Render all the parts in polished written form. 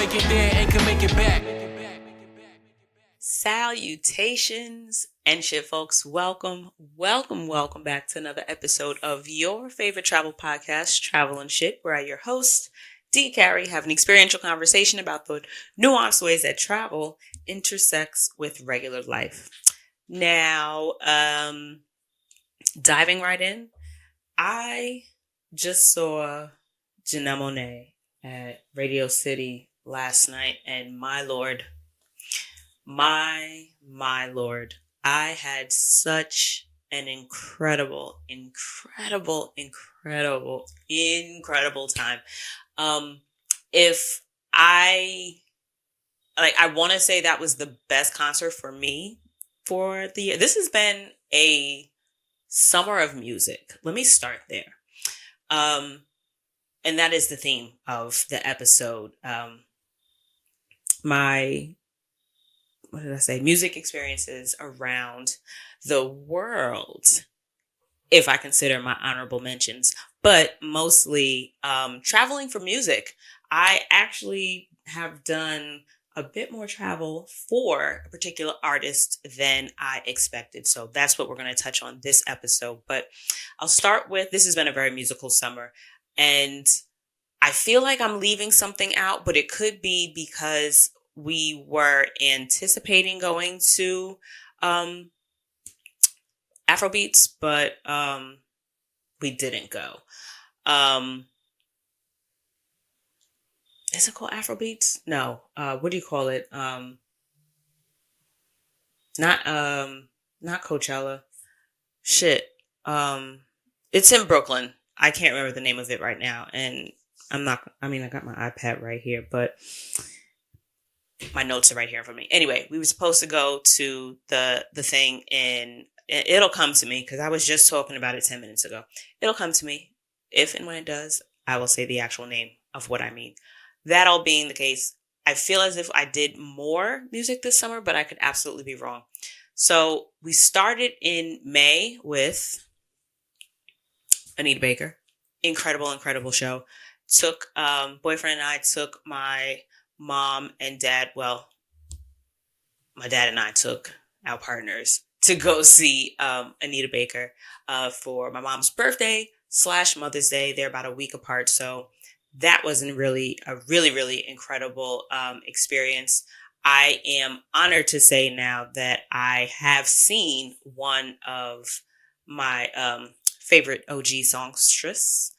make it there and can make it back. Salutations and shit, folks. Welcome back to another episode of your favorite travel podcast, Travel and Shit, where I, your host, D. Carey, have an experiential conversation about the nuanced ways that travel intersects with regular life. Now, diving right in, I just saw Janelle Monáe at Radio City last night, and my lord, I had such an incredible time. If I want to say that was the best concert for me for the year. This has been a summer of music. Let me start there. And that is the theme of the episode. Music experiences around the world, if I consider my honorable mentions, but mostly traveling for music. I actually have done a bit more travel for a particular artist than I expected. So that's what we're going to touch on this episode. But I'll start with, this has been a very musical summer, and I feel like I'm leaving something out, but it could be because we were anticipating going to Afrobeats, but we didn't go. Is it called Afrobeats? No. What do you call it? Not Coachella. Shit. It's in Brooklyn. I can't remember the name of it right now, and I got my iPad right here, but my notes are right here for me. Anyway, we were supposed to go to the thing, and it'll come to me because I was just talking about it 10 minutes ago. It'll come to me. If and when it does, I will say the actual name of what I mean. That all being the case, I feel as if I did more music this summer, but I could absolutely be wrong. So we started in May with Anita Baker. Incredible show. Boyfriend and I took my mom and dad. Well, my dad and I took our partners to go see Anita Baker for my mom's birthday / Mother's Day. They're about a week apart. So that was a really incredible experience. I am honored to say now that I have seen one of my favorite OG songstress.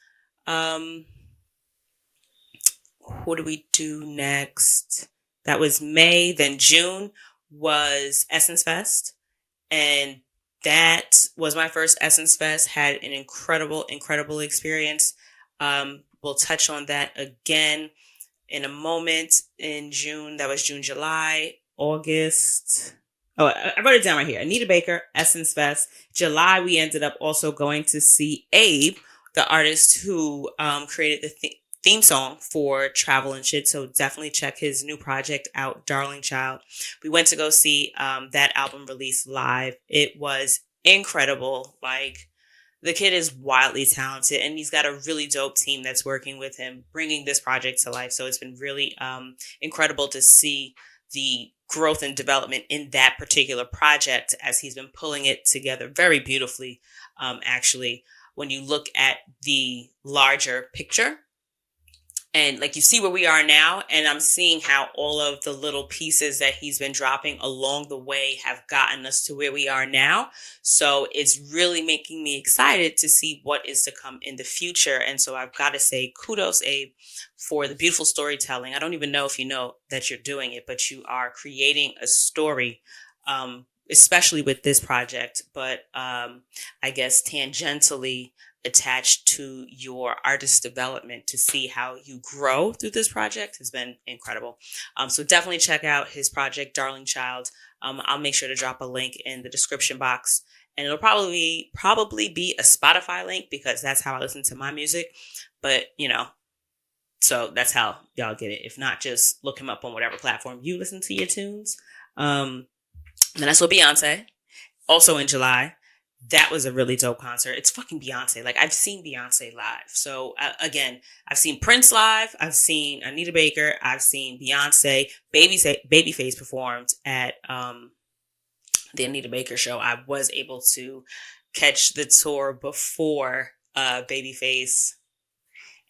What do we do next? That was May. Then June was Essence Fest. And that was my first Essence Fest. Had an incredible experience. We'll touch on that again in a moment. In June, that was June, July, August. Oh, I wrote it down right here. Anita Baker, Essence Fest. July, we ended up also going to see Abe, the artist who created the theme song for Travel and Shit. So definitely check his new project out, Darling Child. We went to go see that album release live. It was incredible. Like, the kid is wildly talented, and he's got a really dope team that's working with him, bringing this project to life. So it's been really incredible to see the growth and development in that particular project as he's been pulling it together very beautifully. Actually, when you look at the larger picture, and like you see where we are now, and I'm seeing how all of the little pieces that he's been dropping along the way have gotten us to where we are now. So it's really making me excited to see what is to come in the future. And so I've got to say kudos, Abe, for the beautiful storytelling. I don't even know if you know that you're doing it, but you are creating a story, especially with this project, but I guess tangentially attached to your artist development. To see how you grow through this project has been incredible. So definitely check out his project, Darling Child. I'll make sure to drop a link in the description box, and it'll probably be a Spotify link because that's how I listen to my music. But so that's how y'all get it. If not, just look him up on whatever platform you listen to your tunes. Then I saw Beyoncé also in July. that was a really dope concert. It's fucking Beyonce. Like, I've seen Beyonce live. So again, I've seen Prince live. I've seen Anita Baker. I've seen Beyonce. Babyface performed at the Anita Baker show. I was able to catch the tour before Babyface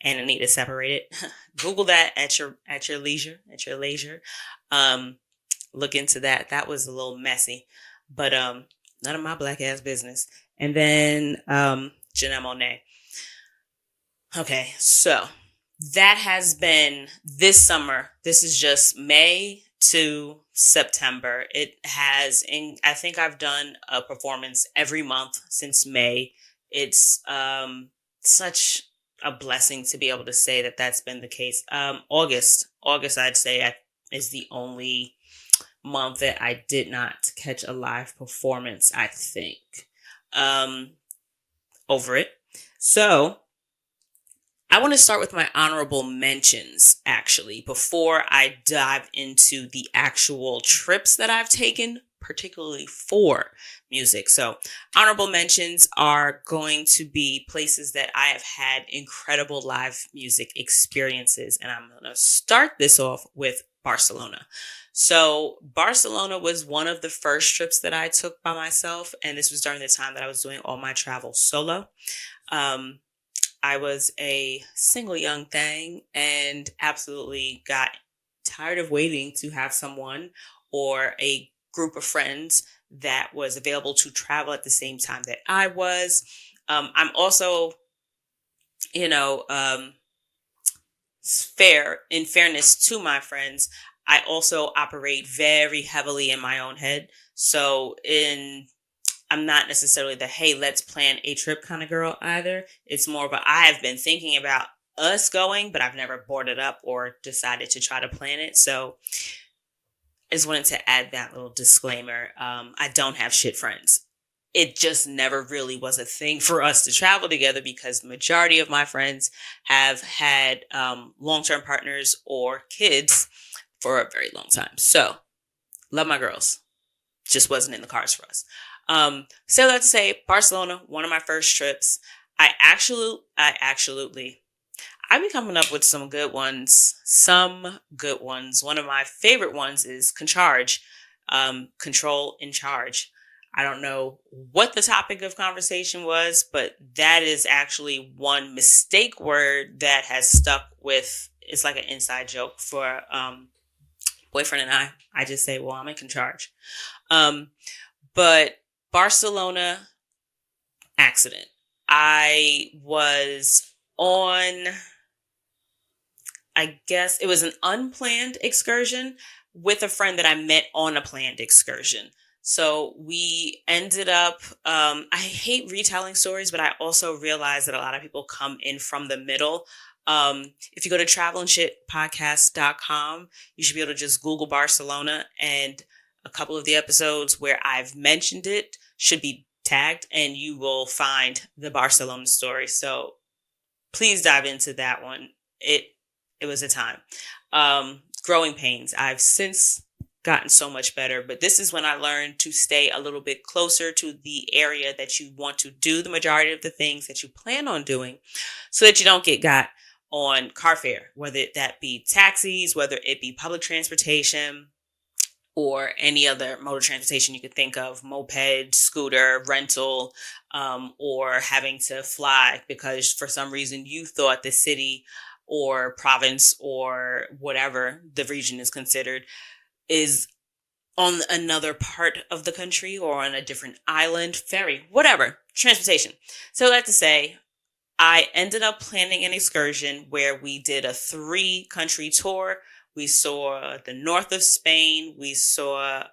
and Anita separated. Google that at your leisure. Look into that. That was a little messy, but none of my black ass business. And then Janelle Monáe. Okay, so that has been this summer. This is just May to September. It has, and I think I've done a performance every month since May. It's such a blessing to be able to say that that's been the case. August, I'd say is the only month that I did not catch a live performance, I think, over it. So I want to start with my honorable mentions, actually, before I dive into the actual trips that I've taken, particularly for music. So honorable mentions are going to be places that I have had incredible live music experiences. And I'm going to start this off with Barcelona. So Barcelona was one of the first trips that I took by myself. And this was during the time that I was doing all my travel solo. I was a single young thing and absolutely got tired of waiting to have someone or a group of friends that was available to travel at the same time that I was. I'm also, in fairness to my friends, I also operate very heavily in my own head. So I'm not necessarily the, hey, let's plan a trip kind of girl either. It's more of I have been thinking about us going, but I've never boarded up or decided to try to plan it. So I just wanted to add that little disclaimer. I don't have shit friends. It just never really was a thing for us to travel together because the majority of my friends have had long-term partners or kids for a very long time. So love my girls. Just wasn't in the cards for us. So let's say Barcelona, one of my first trips. I've been coming up with some good ones. One of my favorite ones is Concharge, Control in Charge. I don't know what the topic of conversation was, but that is actually one mistake word that has stuck with, it's like an inside joke for boyfriend and I just say, well, I'm in Concharge. But Barcelona accident. I was on, I guess it was an unplanned excursion with a friend that I met on a planned excursion. So we ended up, I hate retelling stories, but I also realize that a lot of people come in from the middle. If you go to travelandshitpodcast.com, you should be able to just Google Barcelona, and a couple of the episodes where I've mentioned it should be tagged and you will find the Barcelona story. So please dive into that one. It was a time. Growing pains. I've since gotten so much better, but this is when I learned to stay a little bit closer to the area that you want to do the majority of the things that you plan on doing so that you don't get got on car fare, whether that be taxis, whether it be public transportation, or any other mode of transportation you could think of, moped, scooter, rental, or having to fly because for some reason you thought the city or province or whatever the region is considered is on another part of the country or on a different island, ferry, whatever, transportation. So that's to say, I ended up planning an excursion where we did a 3-country tour. We saw the north of Spain, we saw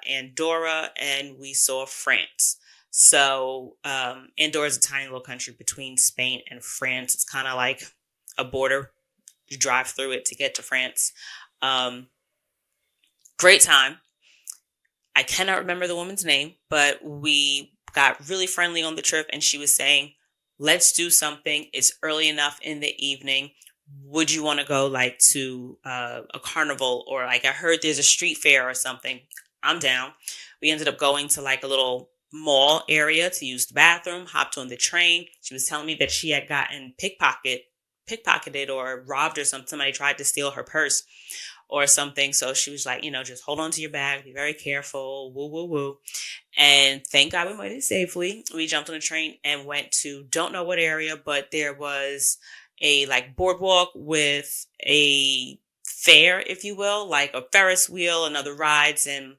Andorra, and we saw France. So Andorra is a tiny little country between Spain and France. It's kind of like a border. You drive through it to get to France. Great time. I cannot remember the woman's name, but we got really friendly on the trip, and she was saying, let's do something. It's early enough in the evening. Would you want to go like to a carnival, or like I heard there's a street fair or something? I'm down. We ended up going to like a little mall area to use the bathroom, hopped on the train. She was telling me that she had gotten pickpocketed or robbed or something. Somebody tried to steal her purse or something. So she was like, just hold on to your bag, be very careful, woo, woo, woo. And thank God we made it safely. We jumped on the train and went to don't know what area, but there was a like boardwalk with a fair, if you will, like a Ferris wheel and other rides and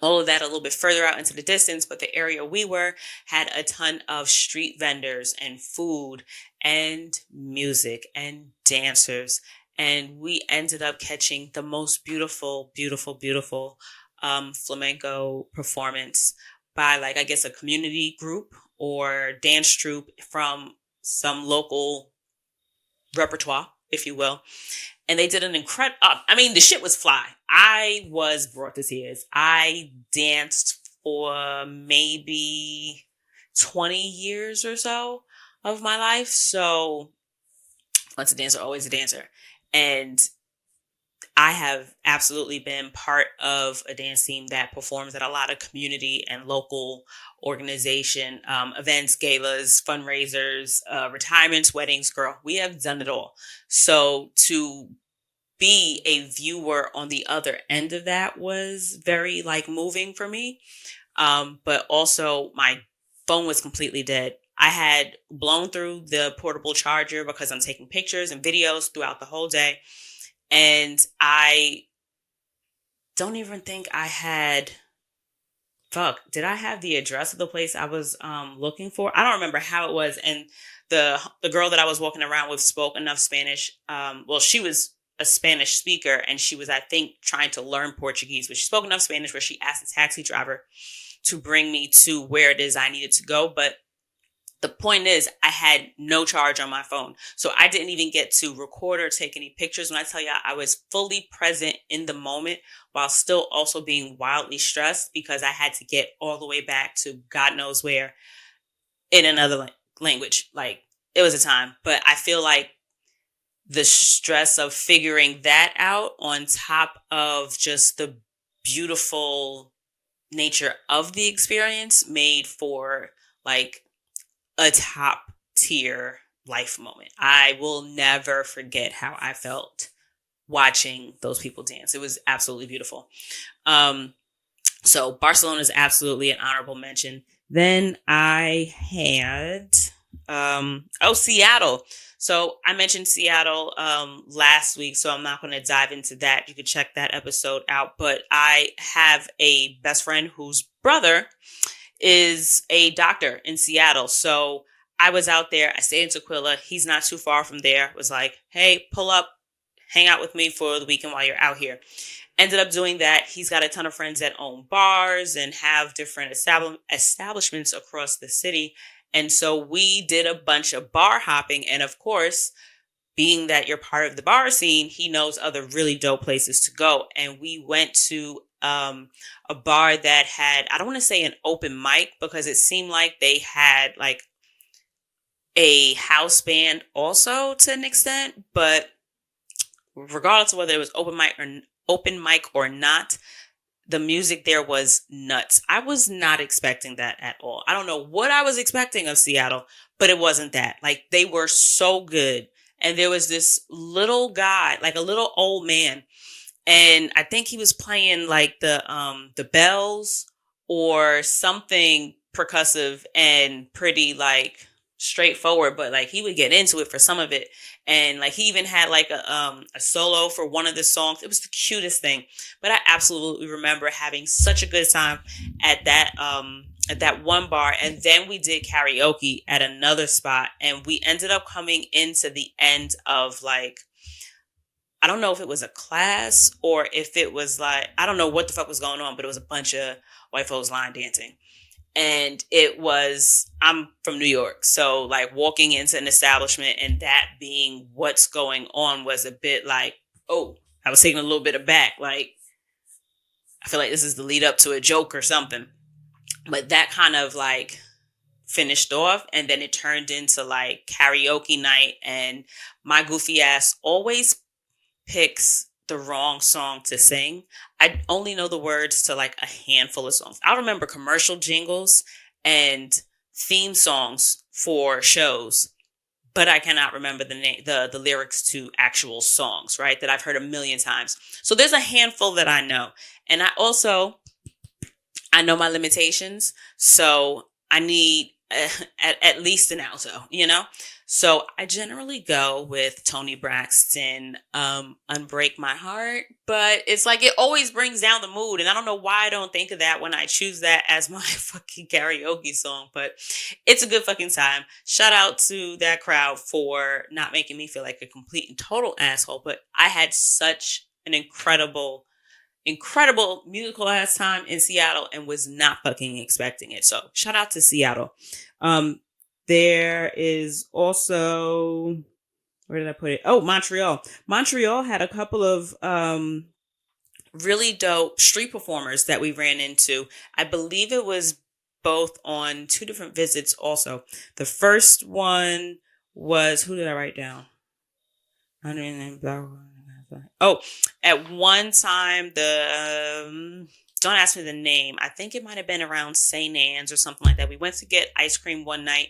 all of that a little bit further out into the distance. But the area we were had a ton of street vendors and food and music and dancers. And we ended up catching the most beautiful, beautiful, beautiful flamenco performance by like, I guess, a community group or dance troupe from some local repertoire, if you will. And they did an incredible, the shit was fly. I was brought to tears. I danced for maybe 20 years or so of my life. So once a dancer, always a dancer. And I have absolutely been part of a dance team that performs at a lot of community and local organization events, galas, fundraisers, retirements, weddings. Girl, we have done it all. So to be a viewer on the other end of that was very like moving for me. But also my phone was completely dead. I had blown through the portable charger because I'm taking pictures and videos throughout the whole day. And I don't even think I had, did I have the address of the place I was looking for? I don't remember how it was. And the girl that I was walking around with spoke enough Spanish. She was a Spanish speaker and she was, I think, trying to learn Portuguese, but she spoke enough Spanish where she asked the taxi driver to bring me to where it is I needed to go. But the point is, I had no charge on my phone. So I didn't even get to record or take any pictures. When I tell you I was fully present in the moment while still also being wildly stressed because I had to get all the way back to God knows where in another language. Like, it was a time. But I feel like the stress of figuring that out on top of just the beautiful nature of the experience made for like a top tier life moment. I will never forget how I felt watching those people dance. It was absolutely beautiful. So Barcelona is absolutely an honorable mention. Then I had, Seattle. So I mentioned Seattle last week, so I'm not going to dive into that. You can check that episode out. But I have a best friend whose brother is a doctor in Seattle. So I was out there. I stayed in Tequila. He's not too far from there. Was like, hey, pull up, hang out with me for the weekend while you're out here. Ended up doing that. He's got a ton of friends that own bars and have different establishments across the city. And so we did a bunch of bar hopping. And of course, being that you're part of the bar scene, he knows other really dope places to go. And we went to a bar that had, I don't want to say an open mic because it seemed like they had like a house band also to an extent. But regardless of whether it was open mic or not, the music there was nuts. I was not expecting that at all. I don't know what I was expecting of Seattle, but it wasn't that. Like, they were so good. And there was this little guy, like a little old man. And I think he was playing like the bells or something percussive and pretty like straightforward, but like he would get into it for some of it. And like he even had like a solo for one of the songs. It was the cutest thing. But I absolutely remember having such a good time at that one bar. And then we did karaoke at another spot. And we ended up coming into the end of like, I don't know if it was a class or if it was like, I don't know what the fuck was going on, but it was a bunch of white folks line dancing. And it was, I'm from New York. So like walking into an establishment and that being what's going on was a bit like, oh, I was taken a little bit aback. Like, I feel like this is the lead up to a joke or something. But that kind of like finished off. And then it turned into like karaoke night. And my goofy ass always picks the wrong song to sing. I only know the words to like a handful of songs. I remember commercial jingles and theme songs for shows, but I cannot remember the lyrics to actual songs, right? That I've heard a million times. So there's a handful that I know. And I know my limitations. So I need at least an alto, you know? So I generally go with Tony Braxton, Unbreak My Heart, but it's like it always brings down the mood. And I don't know why I don't think of that when I choose that as my fucking karaoke song, but it's a good fucking time. Shout out to that crowd for not making me feel like a complete and total asshole, but I had such an incredible musical ass time in Seattle and was not fucking expecting it. So shout out to Seattle. There is also, where did I put it? Oh, Montreal. Montreal had a couple of really dope street performers that we ran into. I believe it was both on two different visits also. The first one was, who did I write down? Oh, at one time, don't ask me the name. I think it might have been around St. Anne's or something like that. We went to get ice cream one night,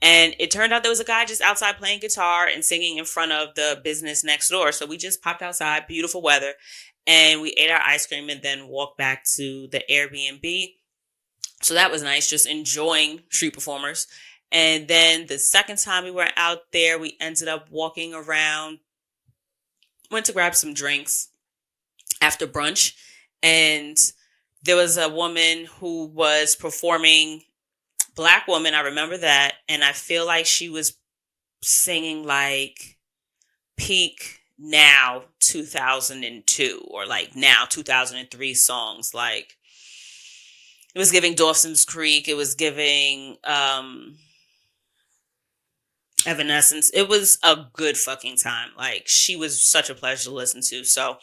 and it turned out there was a guy just outside playing guitar and singing in front of the business next door. So we just popped outside, beautiful weather, and we ate our ice cream and then walked back to the Airbnb. So that was nice, just enjoying street performers. And then the second time we were out there, we ended up walking around, went to grab some drinks after brunch, and there was a woman who was performing, Black woman, I remember that, and I feel like she was singing like peak now 2002 or like now 2003 songs. Like it was giving Dawson's Creek, it was giving Evanescence. It was a good fucking time. Like she was such a pleasure to listen to. So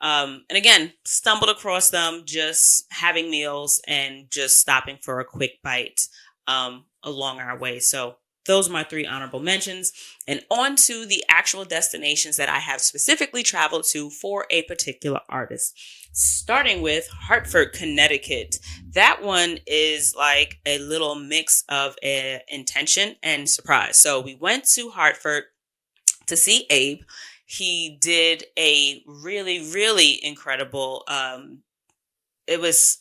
and again, stumbled across them just having meals and just stopping for a quick bite along our way. So those are my three honorable mentions. And on to the actual destinations that I have specifically traveled to for a particular artist. Starting with Hartford, Connecticut. That one is like a little mix of intention and surprise. So we went to Hartford to see Abe. He did a really, really incredible. Was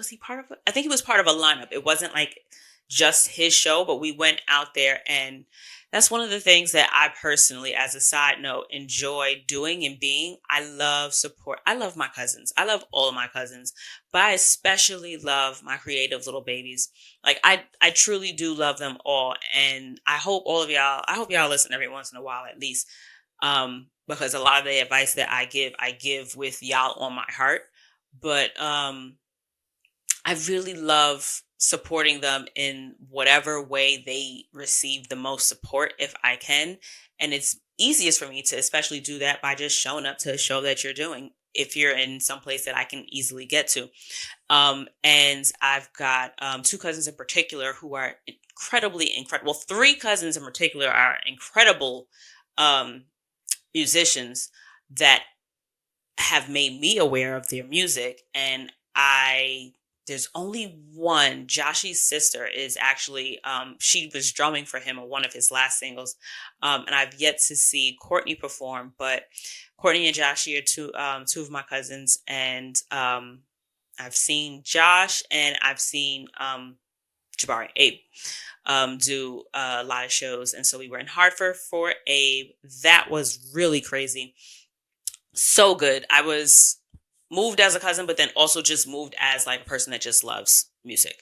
he part of? I think he was part of a lineup. It wasn't like just his show, but we went out there, and that's one of the things that I personally, as a side note, enjoy doing and being. I love support. I love my cousins. I love all of my cousins, but I especially love my creative little babies. Like I truly do love them all, and I hope y'all listen every once in a while at least. Because a lot of the advice that I give with y'all on my heart. But I really love supporting them in whatever way they receive the most support if I can. And it's easiest for me to especially do that by just showing up to a show that you're doing if you're in some place that I can easily get to. And I've got two cousins in particular who are incredibly incredible. Well, three cousins in particular are incredible musicians that have made me aware of their music. And there's only one. Joshy's sister is actually, she was drumming for him on one of his last singles. And I've yet to see Courtney perform, but Courtney and Joshy are two of my cousins. And I've seen Josh and I've seen Abe do a lot of shows. And so we were in Hartford for Abe. That was really crazy. So good. I was moved as a cousin, but then also just moved as like a person that just loves music.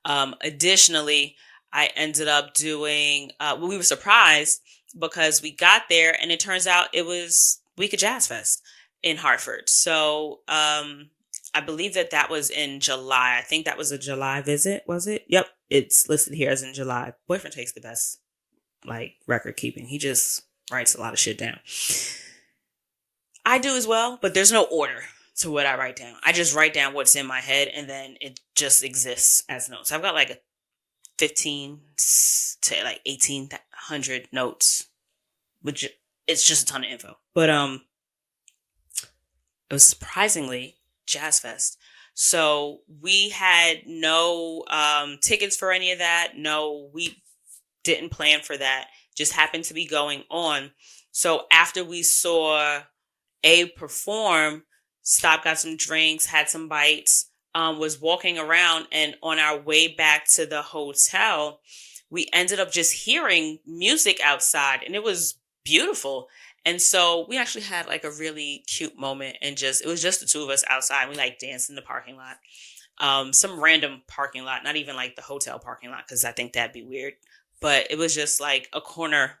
Additionally, I ended up doing, we were surprised because we got there and it turns out it was Week of Jazz Fest in Hartford. So I believe that was in July. I think that was a July visit, was it? Yep. It's listed here as in July. Boyfriend takes the best like record keeping. He just writes a lot of shit down. I do as well, but there's no order to what I write down. I just write down what's in my head and then it just exists as notes. I've got like a 15 to like 1,800 notes, which it's just a ton of info. But it was surprisingly Jazz Fest. So we had no tickets for any of that. No, we didn't plan for that. Just happened to be going on. So after we saw Abe perform, stopped, got some drinks, had some bites, was walking around, and on our way back to the hotel, we ended up just hearing music outside, and it was beautiful. And so we actually had like a really cute moment, and just it was just the two of us outside. We like danced in the parking lot, some random parking lot, not even like the hotel parking lot, because I think that'd be weird. But it was just like a corner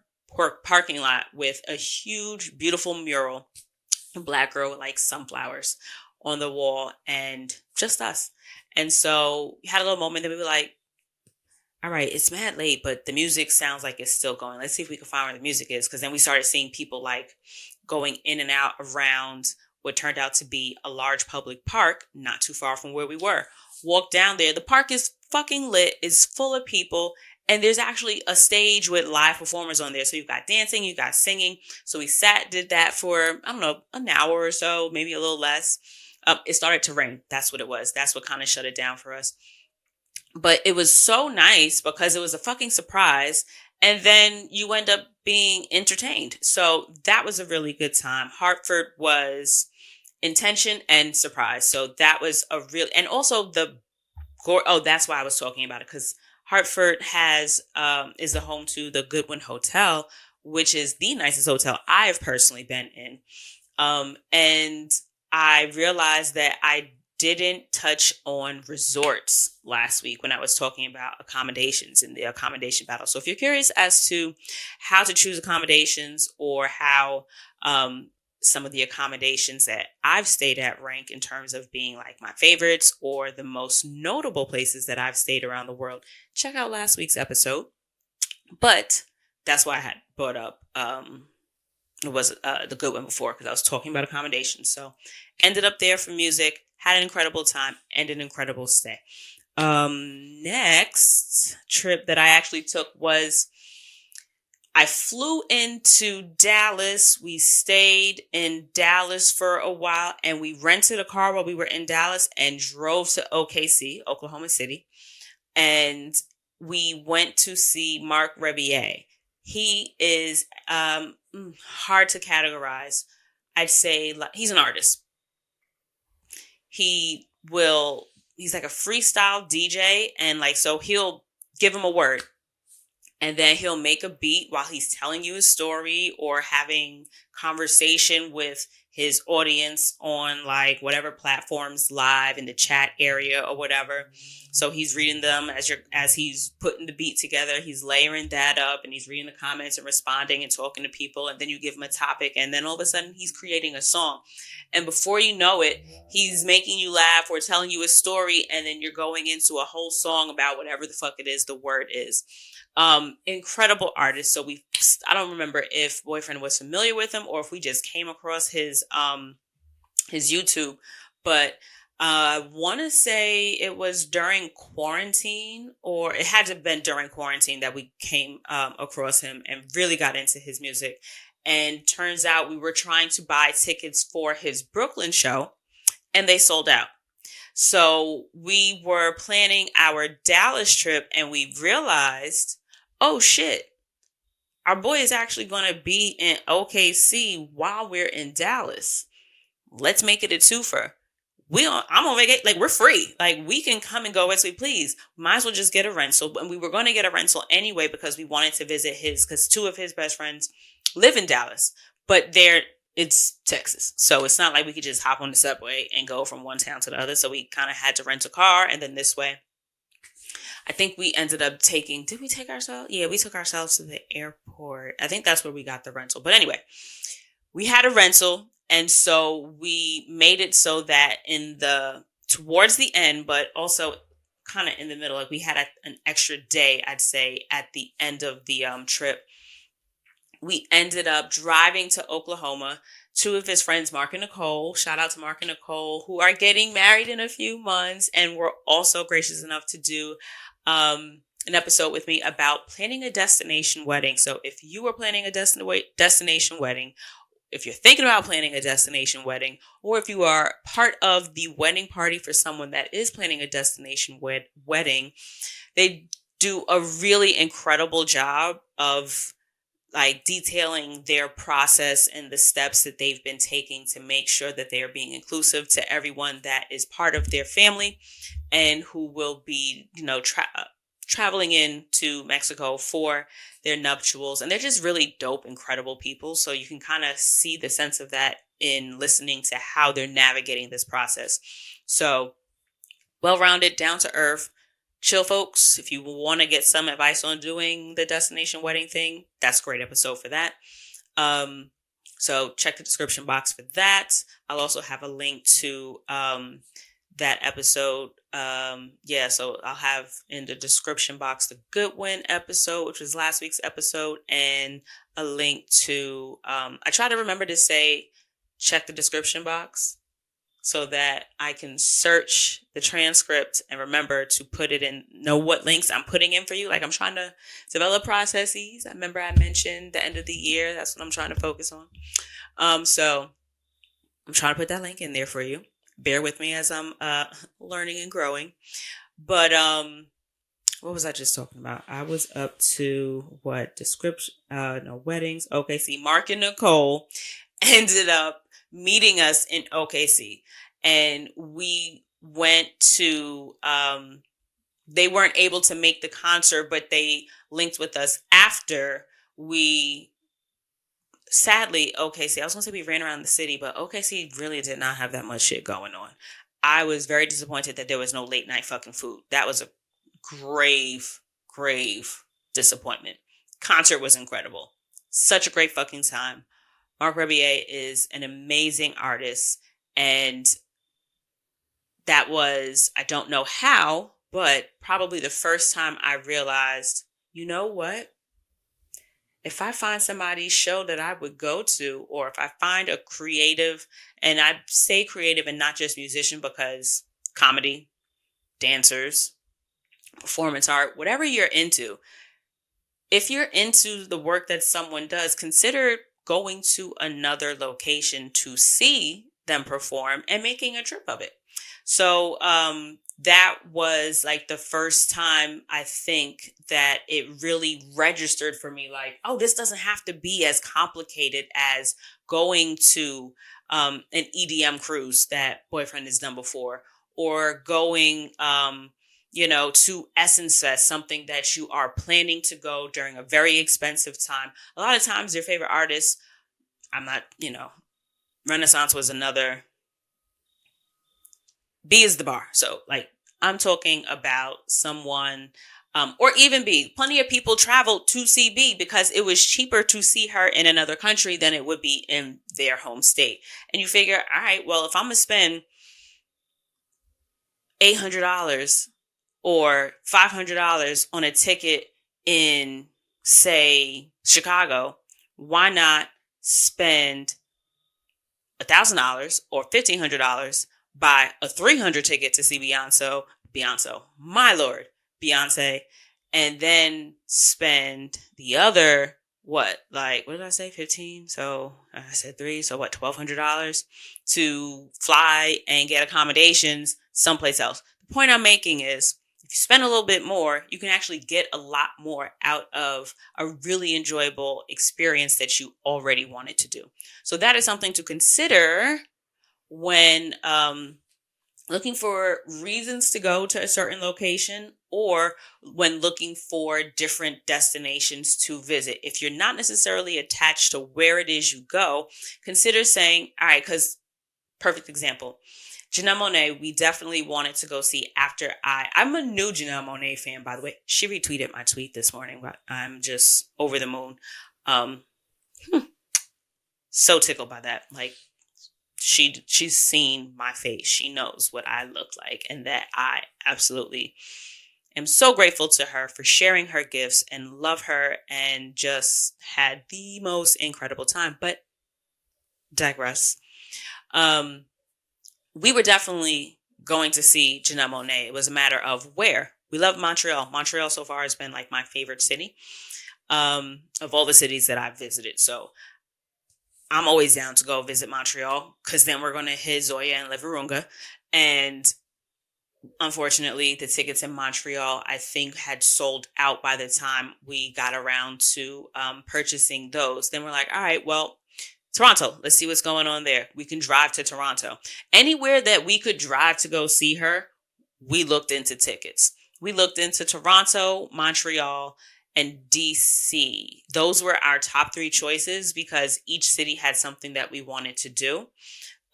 parking lot with a huge, beautiful mural, a black girl with like sunflowers on the wall, and just us. And so we had a little moment that we were like, all right, it's mad late, but the music sounds like it's still going. Let's see if we can find where the music is. Because then we started seeing people like going in and out around what turned out to be a large public park not too far from where we were. Walk down there. The park is fucking lit, is full of people. And there's actually a stage with live performers on there. So you've got dancing, you've got singing. So we did that for, I don't know, an hour or so, maybe a little less. It started to rain. That's what it was. That's what kind of shut it down for us. But it was so nice because it was a fucking surprise. And then you end up being entertained. So that was a really good time. Hartford was intention and surprise. So that was a real, and also that's why I was talking about it. Because Hartford is the home to the Goodwin Hotel, which is the nicest hotel I've personally been in. And I realized that I didn't touch on resorts last week when I was talking about accommodations in the accommodation battle. So if you're curious as to how to choose accommodations or how some of the accommodations that I've stayed at rank in terms of being like my favorites or the most notable places that I've stayed around the world, check out last week's episode. But that's why I had brought up it was the good one before, because I was talking about accommodations. So ended up there for music, had an incredible time and an incredible stay. Next trip that I actually took was I flew into Dallas. We stayed in Dallas for a while, and we rented a car while we were in Dallas and drove to OKC, Oklahoma City. And we went to see Mark Rebier. He is hard to categorize. I'd say he's an artist. He's like a freestyle DJ, and like, so he'll give him a word and then he'll make a beat while he's telling you his story or having conversation with his audience on like whatever platforms, live in the chat area or whatever. So he's reading them as he's putting the beat together. He's layering that up and he's reading the comments and responding and talking to people. And then you give him a topic, and then all of a sudden he's creating a song. And before you know it, he's making you laugh or telling you a story. And then you're going into a whole song about whatever the fuck it is the word is. Incredible artist. So I don't remember if Boyfriend was familiar with him or if we just came across his YouTube, but I want to say it was during quarantine, or it had to have been during quarantine that we came across him and really got into his music. And turns out we were trying to buy tickets for his Brooklyn show and they sold out. So we were planning our Dallas trip and we realized, oh shit, our boy is actually going to be in OKC while we're in Dallas. Let's make it a twofer. I'm on vacation. Like, we're free. Like, we can come and go as we please. Might as well just get a rental. And we were going to get a rental anyway because we wanted to visit because two of his best friends live in Dallas, but it's Texas. So it's not like we could just hop on the subway and go from one town to the other. So we kind of had to rent a car, and then this way. I think we ended up did we take ourselves? Yeah, we took ourselves to the airport. I think that's where we got the rental. But anyway, we had a rental. And so we made it so that towards the end, but also kind of in the middle, like we had an extra day, I'd say, at the end of the trip. We ended up driving to Oklahoma. Two of his friends, Mark and Nicole, shout out to Mark and Nicole, who are getting married in a few months and were also gracious enough to do an episode with me about planning a destination wedding. So if you were planning a destination wedding, if you're thinking about planning a destination wedding, or if you are part of the wedding party for someone that is planning a destination wedding, they do a really incredible job of like detailing their process and the steps that they've been taking to make sure that they are being inclusive to everyone that is part of their family and who will be, traveling into Mexico for their nuptials. And they're just really dope, incredible people. So you can kind of see the sense of that in listening to how they're navigating this process. So well-rounded, down to earth, chill folks. If you want to get some advice on doing the destination wedding thing, that's a great episode for that. So check the description box for that. I'll also have a link to that episode. So I'll have in the description box the Goodwin episode, which was last week's episode, and a link to, I try to remember to say, check the description box so that I can search the transcript and remember to put it in, know what links I'm putting in for you. Like I'm trying to develop processes. I remember I mentioned the end of the year. That's what I'm trying to focus on. So I'm trying to put that link in there for you. Bear with me as I'm learning and growing. But what was I just talking about? I was up to weddings. OKC. Mark and Nicole ended up meeting us in OKC, and we went to they weren't able to make the concert, but they linked with us after. We sadly, OKC, I was going to say we ran around the city, but OKC really did not have that much shit going on. I was very disappointed that there was no late night fucking food. That was a grave disappointment. Concert was incredible. Such a great fucking time. Mark Rebier is an amazing artist, and that was, I don't know how, but probably the first time I realized, you know what? If I find somebody's show that I would go to, or if I find a creative, and I say creative and not just musician because comedy, dancers, performance art, whatever you're into, if you're into the work that someone does, consider going to another location to see them perform and making a trip of it. So that was like the first time I think that it really registered for me, like, oh, this doesn't have to be as complicated as going to an EDM cruise that Boyfriend has done before, or going to Essence Fest, something that you are planning to go during a very expensive time. A lot of times your favorite artists, Renaissance was another. B is the bar. So like I'm talking about someone, or even B, plenty of people traveled to see B because it was cheaper to see her in another country than it would be in their home state. And you figure, all right, well, if I'm going to spend $800 or $500 on a ticket in, say, Chicago, why not spend $1,000 or $1,500, buy a $300 ticket to see Beyonce, my Lord, Beyonce, and then spend the other, what did I say, 15? So I said 3, so what, $1,200 to fly and get accommodations someplace else. The point I'm making is, if you spend a little bit more, you can actually get a lot more out of a really enjoyable experience that you already wanted to do. So that is something to consider when looking for reasons to go to a certain location, or when looking for different destinations to visit. If you're not necessarily attached to where it is you go, consider saying, all right, because perfect example, Janelle Monáe, we definitely wanted to go see after I'm a new Janelle Monáe fan, by the way. She retweeted my tweet this morning, but I'm just over the moon. So tickled by that. Like, she's seen my face. She knows what I look like, and that I absolutely am so grateful to her for sharing her gifts, and love her, and just had the most incredible time. But digress. We were definitely going to see Janelle Monáe. It was a matter of where. We love Montreal. Montreal so far has been like my favorite city of all the cities that I've visited. So I'm always down to go visit Montreal because then we're going to hit Zoya and Leverunga. And unfortunately, the tickets in Montreal, I think, had sold out by the time we got around to purchasing those. Then we're like, all right, well, Toronto, let's see what's going on there. We can drive to Toronto. Anywhere that we could drive to go see her, we looked into tickets. We looked into Toronto, Montreal, and DC. Those were our top three choices because each city had something that we wanted to do.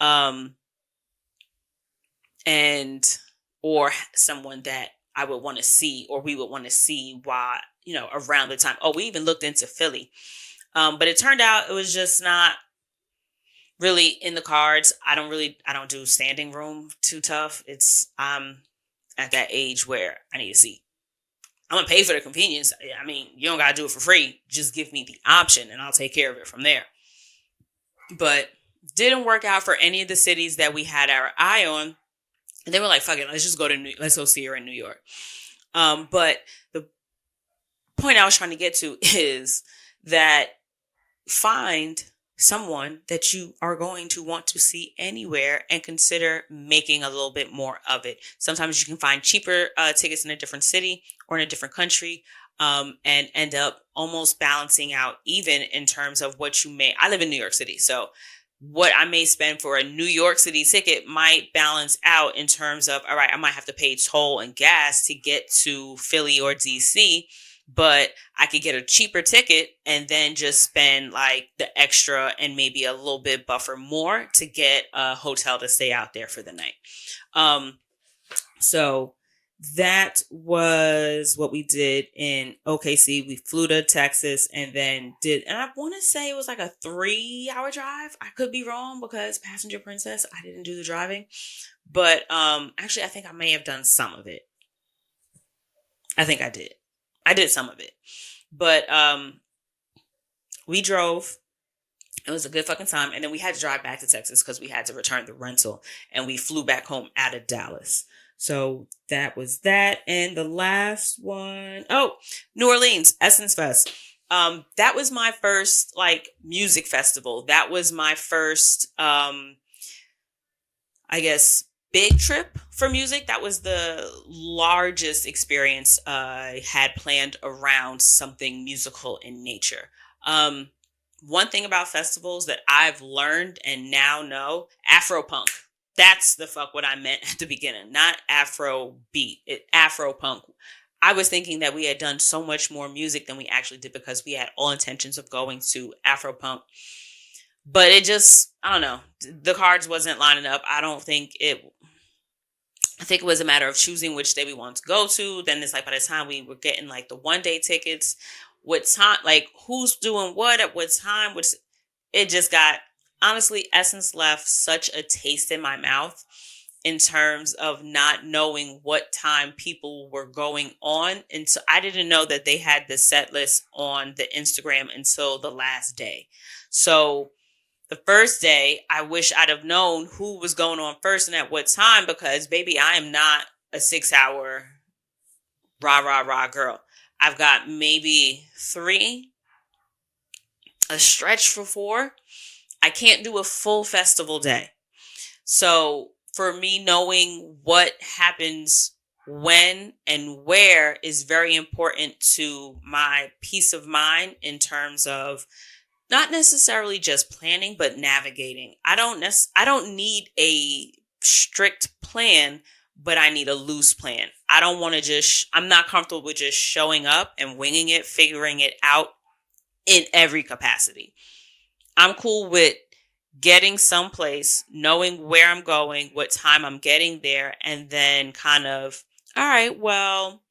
Um, and or someone that I would want to see or we would want to see while, around the time. Oh, we even looked into Philly. But it turned out it was just not really in the cards. I don't do standing room too tough. I'm at that age where I need a seat. I'm going to pay for the convenience. I mean, you don't got to do it for free. Just give me the option and I'll take care of it from there. But didn't work out for any of the cities that we had our eye on. And they were like, fuck it, let's go see her in New York. But the point I was trying to get to is that find someone that you are going to want to see anywhere and consider making a little bit more of it. Sometimes you can find cheaper tickets in a different city or in a different country and end up almost balancing out even in terms of what you may. I live in New York City, so what I may spend for a New York City ticket might balance out in terms of, all right, I might have to pay toll and gas to get to Philly or DC, but I could get a cheaper ticket and then just spend like the extra and maybe a little bit buffer more to get a hotel to stay out there for the night. So that was what we did in OKC. We flew to Texas and then and I want to say it was like a 3-hour drive. I could be wrong because Passenger Princess, I didn't do the driving. But actually, I think I may have done some of it. I think I did. I did some of it. But we drove. It was a good fucking time. And then we had to drive back to Texas because we had to return the rental. And we flew back home out of Dallas. So that was that. And the last one, New Orleans, Essence Fest. That was my first music festival. That was my first, I guess, big trip for music. That was the largest experience I had planned around something musical in nature. One thing about festivals that I've learned and now know, Afropunk. That's the fuck what I meant at the beginning, not Afro beat, Afro punk. I was thinking that we had done so much more music than we actually did because we had all intentions of going to Afro punk. But it just, I don't know, the cards wasn't lining up. I think it was a matter of choosing which day we wanted to go to. Then it's like by the time we were getting like the 1-day tickets, what time, like who's doing what at what time, which it just got. Honestly, Essence left such a taste in my mouth in terms of not knowing what time people were going on. And so I didn't know that they had the set list on the Instagram until the last day. So the first day, I wish I'd have known who was going on first and at what time because, baby, I am not a 6-hour rah, rah, rah girl. I've got maybe 3, a stretch for 4. I can't do a full festival day. So for me, knowing what happens when and where is very important to my peace of mind in terms of not necessarily just planning, but navigating. I don't need a strict plan, but I need a loose plan. I don't want to I'm not comfortable with just showing up and winging it, figuring it out in every capacity. I'm cool with getting someplace, knowing where I'm going, what time I'm getting there, and then kind of, all right, well,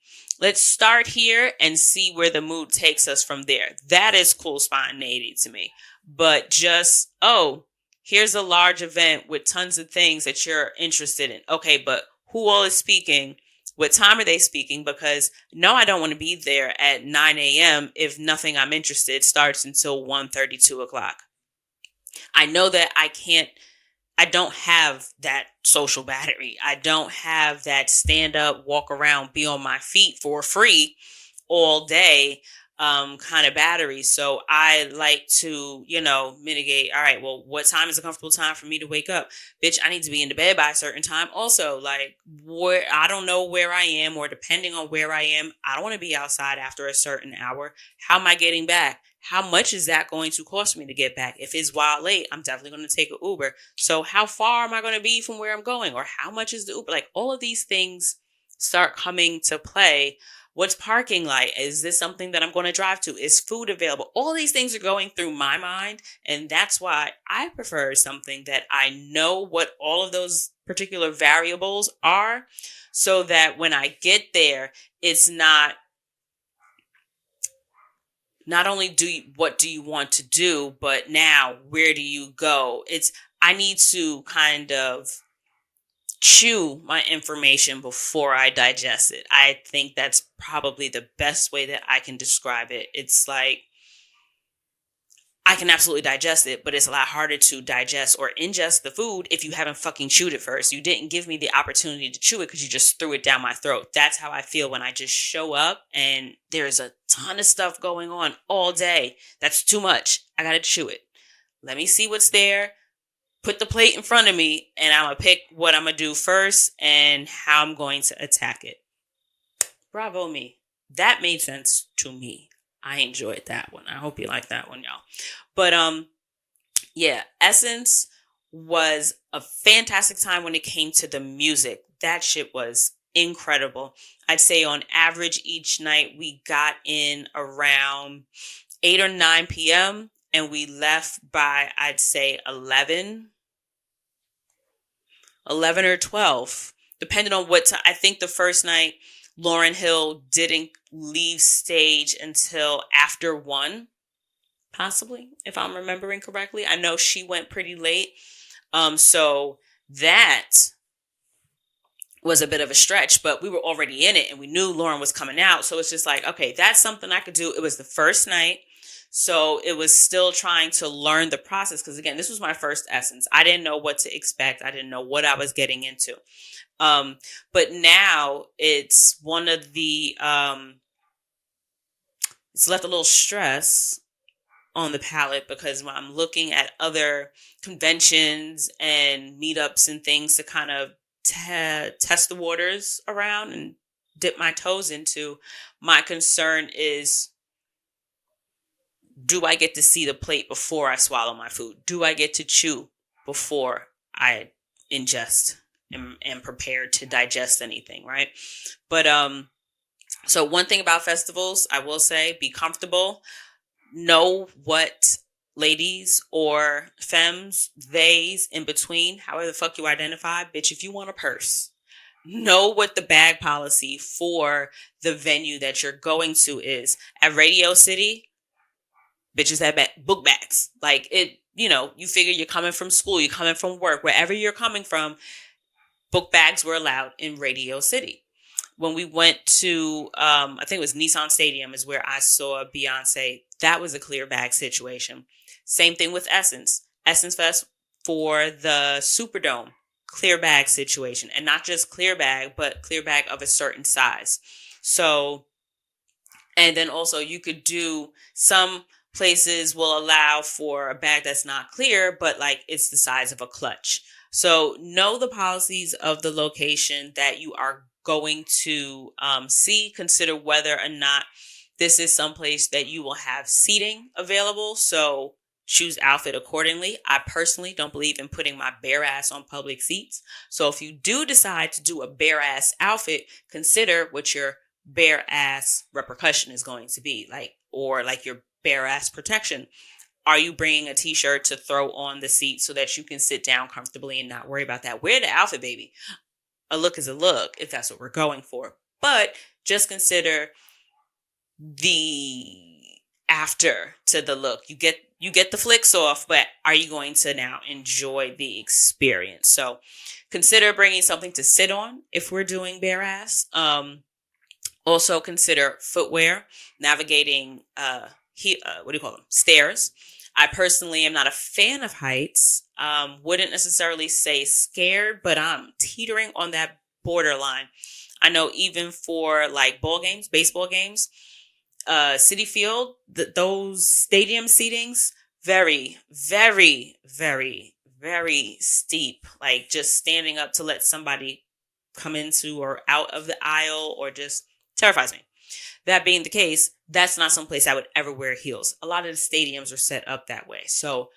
let's start here and see where the mood takes us from there. That is cool spontaneity to me. But just, here's a large event with tons of things that you're interested in. Okay, but who all is speaking? What time are they speaking? Because no, I don't want to be there at 9 a.m. if nothing I'm interested starts until 1:30, 2 o'clock. I know that I don't have that social battery. I don't have that stand up, walk around, be on my feet for free all day. kind of batteries. So I like to, mitigate. All right, well, what time is a comfortable time for me to wake up? Bitch, I need to be in the bed by a certain time. Also, like, where I don't know where I am, or depending on where I am, I don't want to be outside after a certain hour. How am I getting back? How much is that going to cost me to get back? If it's wild late, I'm definitely going to take an Uber. So how far am I going to be from where I'm going? Or how much is the Uber? Like, all of these things start coming to play. What's parking like? Is this something that I'm going to drive to? Is food available? All these things are going through my mind. And that's why I prefer something that I know what all of those particular variables are, so that when I get there, it's not only what do you want to do, but now where do you go? I need to kind of chew my information before I digest it. I think that's probably the best way that I can describe it. It's like, I can absolutely digest it, but it's a lot harder to digest or ingest the food if you haven't fucking chewed it first. You didn't give me the opportunity to chew it because you just threw it down my throat. That's how I feel when I just show up and there's a ton of stuff going on all day. That's too much. I gotta chew it. Let me see what's there. Put the plate in front of me, and I'm going to pick what I'm going to do first and how I'm going to attack it. Bravo me. That made sense to me. I enjoyed that one. I hope you like that one, y'all. But, yeah, Essence was a fantastic time when it came to the music. That shit was incredible. I'd say on average each night we got in around 8 or 9 p.m. and we left by, I'd say, 11 or 12, depending on what time. I think the first night, Lauryn Hill didn't leave stage until after 1, possibly, if I'm remembering correctly. I know she went pretty late. So that was a bit of a stretch, but we were already in it and we knew Lauren was coming out. So it's just like, okay, that's something I could do. It was the first night. So it was still trying to learn the process. Because again, this was my first Essence. I didn't know what to expect. I didn't know what I was getting into. But now it's one of the, it's left a little stress on the palette, because when I'm looking at other conventions and meetups and things to kind of test the waters around and dip my toes into, my concern is, do I get to see the plate before I swallow my food? Do I get to chew before I ingest and prepare to digest anything, right? But so one thing about festivals, I will say, be comfortable. Know what ladies or femmes, theys, in between, however the fuck you identify, bitch, if you want a purse, know what the bag policy for the venue that you're going to is. At Radio City, bitches had book bags. Like, it, you figure you're coming from school, you're coming from work, wherever you're coming from, book bags were allowed in Radio City. When we went to, I think it was Nissan Stadium is where I saw Beyonce. That was a clear bag situation. Same thing with Essence. Essence Fest for the Superdome, clear bag situation. And not just clear bag, but clear bag of a certain size. So, and then also you could do, some places will allow for a bag that's not clear, but like it's the size of a clutch. So know the policies of the location that you are going to see. Consider whether or not this is someplace that you will have seating available. So choose outfit accordingly. I personally don't believe in putting my bare ass on public seats. So if you do decide to do a bare ass outfit, consider what your bare ass repercussion is going to be, or your bare ass protection. Are you bringing a t-shirt to throw on the seat so that you can sit down comfortably and not worry about that? Wear the outfit, baby. A look is a look, if that's what we're going for. But just consider the after to the look. You get the flicks off, but are you going to now enjoy the experience? So consider bringing something to sit on if we're doing bare ass. Also consider footwear, navigating stairs. I personally am not a fan of heights. Wouldn't necessarily say scared, but I'm teetering on that borderline. I know even for like ball games, baseball games, City Field, those stadium seatings, very, very, very, very steep. Like just standing up to let somebody come into or out of the aisle or just terrifies me. That being the case, that's not someplace I would ever wear heels. A lot of the stadiums are set up that way. So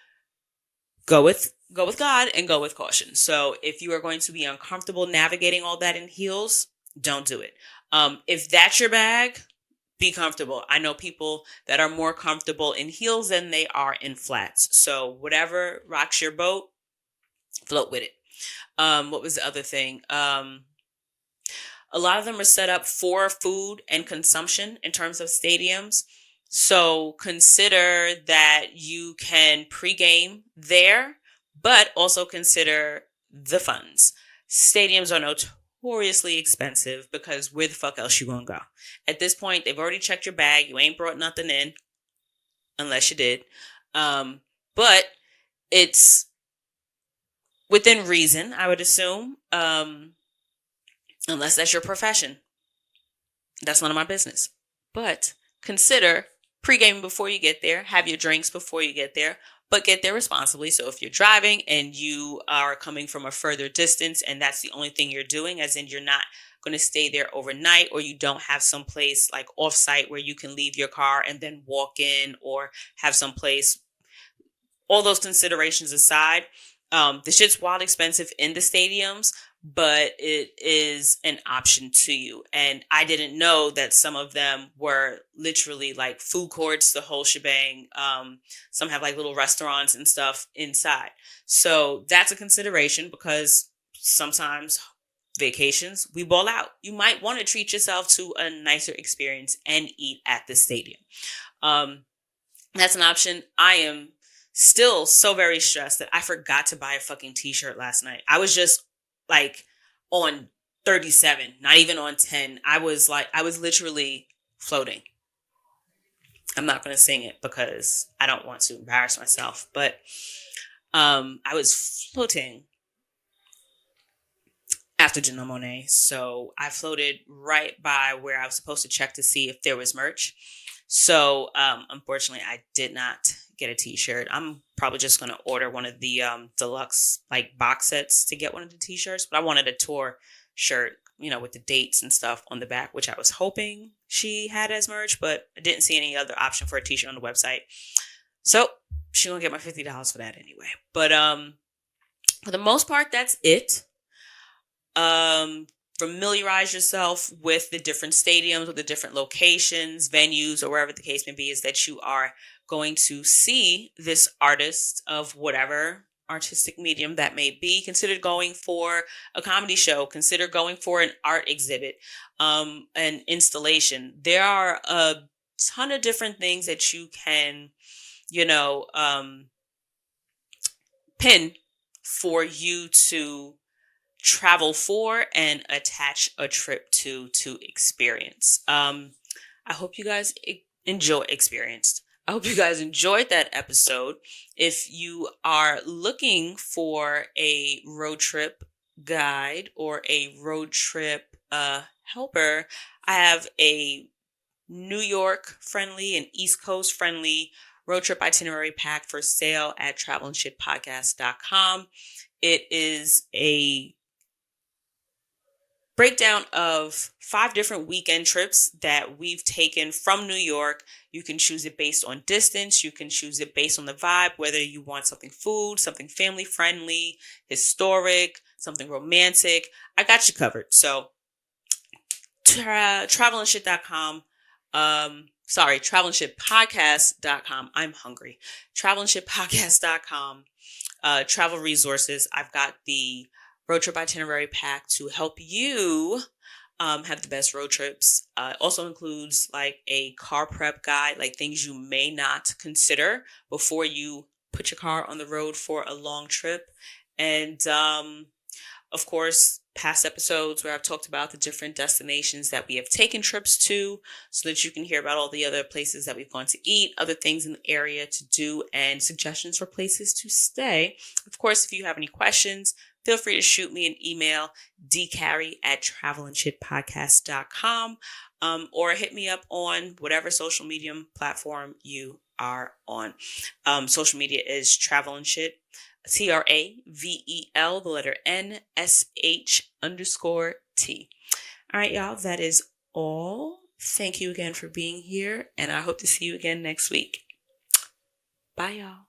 go with God and go with caution. So if you are going to be uncomfortable navigating all that in heels, don't do it. If that's your bag, be comfortable. I know people that are more comfortable in heels than they are in flats. So whatever rocks your boat, float with it. What was the other thing? A lot of them are set up for food and consumption in terms of stadiums. So consider that you can pregame there, but also consider the funds. Stadiums are notoriously expensive because where the fuck else you gonna go? At this point, they've already checked your bag. You ain't brought nothing in, unless you did. But it's within reason, I would assume. Unless that's your profession. That's none of my business. But consider pre-gaming before you get there. Have your drinks before you get there, but get there responsibly. So if you're driving and you are coming from a further distance and that's the only thing you're doing, as in you're not going to stay there overnight, or you don't have some place like off-site where you can leave your car and then walk in, or have some place, all those considerations aside, the shit's wild expensive in the stadiums, but it is an option to you. And I didn't know that some of them were literally like food courts, the whole shebang. Some have like little restaurants and stuff inside. So that's a consideration, because sometimes vacations, we ball out. You might want to treat yourself to a nicer experience and eat at the stadium. That's an option. I am still so very stressed that I forgot to buy a fucking t-shirt last night. I was just like on 37, not even on 10. I was literally floating. I'm not going to sing it because I don't want to embarrass myself, but I was floating after Janelle Monáe. So I floated right by where I was supposed to check to see if there was merch. So unfortunately, I did not get a t-shirt. I'm probably just going to order one of the deluxe like box sets to get one of the t-shirts. But I wanted a tour shirt, with the dates and stuff on the back, which I was hoping she had as merch, but I didn't see any other option for a t-shirt on the website. So she's going to get my $50 for that anyway. But for the most part, that's it. Familiarize yourself with the different stadiums, with the different locations, venues, or wherever the case may be, is that you are going to see this artist of whatever artistic medium that may be. Consider going for a comedy show. Consider going for an art exhibit, an installation. There are a ton of different things that you can, pin for you to travel for and attach a trip to experience. I hope you guys experienced. I hope you guys enjoyed that episode. If you are looking for a road trip guide or a road trip helper, I have a New York friendly and East Coast friendly road trip itinerary pack for sale at travelandshitpodcast.com. It is a breakdown of 5 different weekend trips that we've taken from New York. You can choose it based on distance. You can choose it based on the vibe, whether you want something food, something family friendly, historic, something romantic. I got you covered. So travelandshit.com. Travelandshitpodcast.com. I'm hungry. Travelandshitpodcast.com. Travel resources. I've got the road trip itinerary pack to help you have the best road trips. Also includes like a car prep guide, like things you may not consider before you put your car on the road for a long trip. And of course, past episodes where I've talked about the different destinations that we have taken trips to, so that you can hear about all the other places that we've gone to eat, other things in the area to do, and suggestions for places to stay. Of course, if you have any questions, feel free to shoot me an email, dcarry@travelandshitpodcast.com, or hit me up on whatever social media platform you are on. Social media is Travel and Shit, TRAVEL, the letter NSH_T. All right, y'all, that is all. Thank you again for being here, and I hope to see you again next week. Bye, y'all.